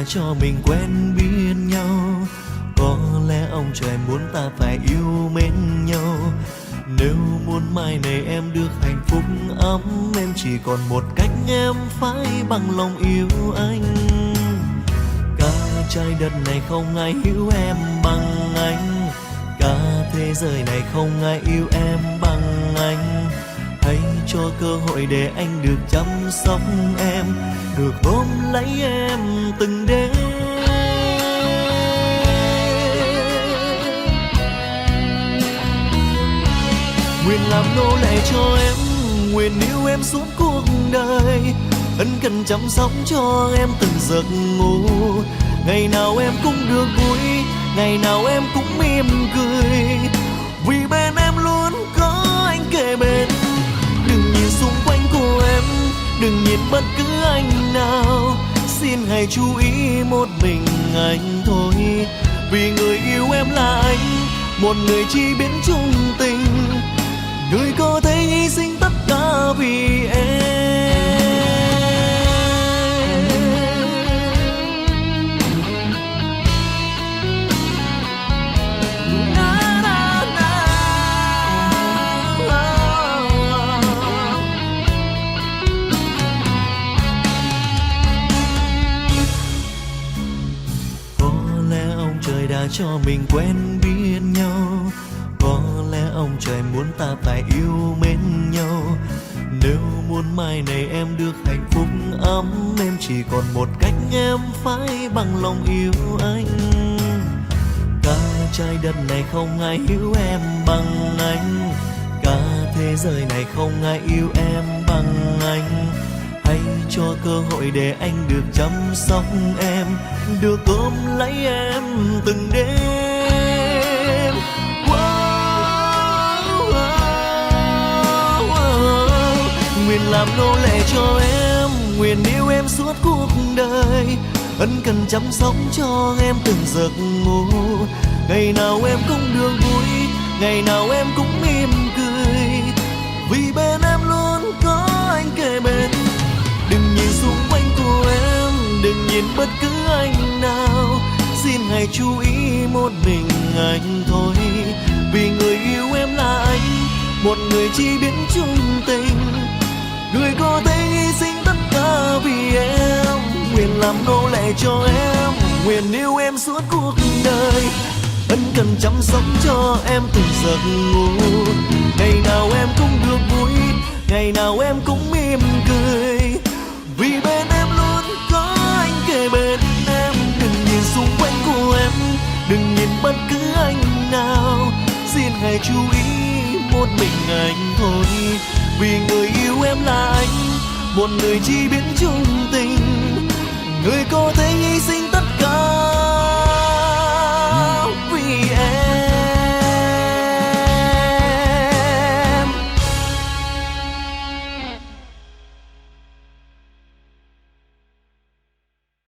đã cho mình quen biết nhau. Có lẽ ông trời muốn ta phải yêu mến nhau. Nếu muốn mai này em được hạnh phúc ấm, em chỉ còn một cách, em phải bằng lòng yêu anh. Cả trái đất này không ai hiểu em bằng anh, cả thế giới này không ai yêu em bằng anh. Hãy cho cơ hội để anh được chăm sóc em, được ôm lấy em từng đêm. Nguyện làm nô lệ cho em, nguyện yêu em suốt cuộc đời, ân cần chăm sóc cho em từng giấc ngủ. Ngày nào em cũng được vui, ngày nào em cũng mỉm cười, vì bên em luôn có anh kề bên. Đừng nhìn xung quanh của em, đừng nhìn bất cứ anh nào, xin hãy chú ý một mình anh thôi. Vì người yêu em là anh, một người chỉ biết chung tình, người có thể hy sinh tất cả vì em. Đã cho mình quen biết nhau. Có lẽ ông trời muốn ta phải yêu mến nhau. Nếu muốn mai này em được hạnh phúc ấm, em chỉ còn một cách, em phải bằng lòng yêu anh. Cả trái đất này không ai hiểu em bằng anh, cả thế giới này không ai yêu em bằng anh. Hãy cho cơ hội để anh được chăm sóc em, được ôm lấy em từng đêm. Nguyện làm nô lệ cho em, nguyện yêu em suốt cuộc đời, ân cần chăm sóc cho em từng giấc ngủ. Ngày nào em cũng được vui, ngày nào em cũng mỉm cười, vì bên em luôn có anh kề bên. Đừng nhìn xung quanh của em, đừng nhìn bất cứ anh nào, xin hãy chú ý một mình anh thôi. Vì người yêu em là anh, một người chỉ biết chung tình, người có thể hy sinh tất cả vì em. Nguyện làm nô lệ cho em, nguyện yêu em suốt cuộc đời, ân cần chăm sóc cho em từng giấc ngủ. Ngày nào em cũng được vui, ngày nào em cũng mỉm cười, vì bên em luôn có anh kề bên em. Đừng nhìn xung quanh của em, đừng nhìn bất cứ anh nào, xin hãy chú ý một mình anh thôi. Vì người yêu em là anh, một người chỉ biết chung tình, người có thể hy sinh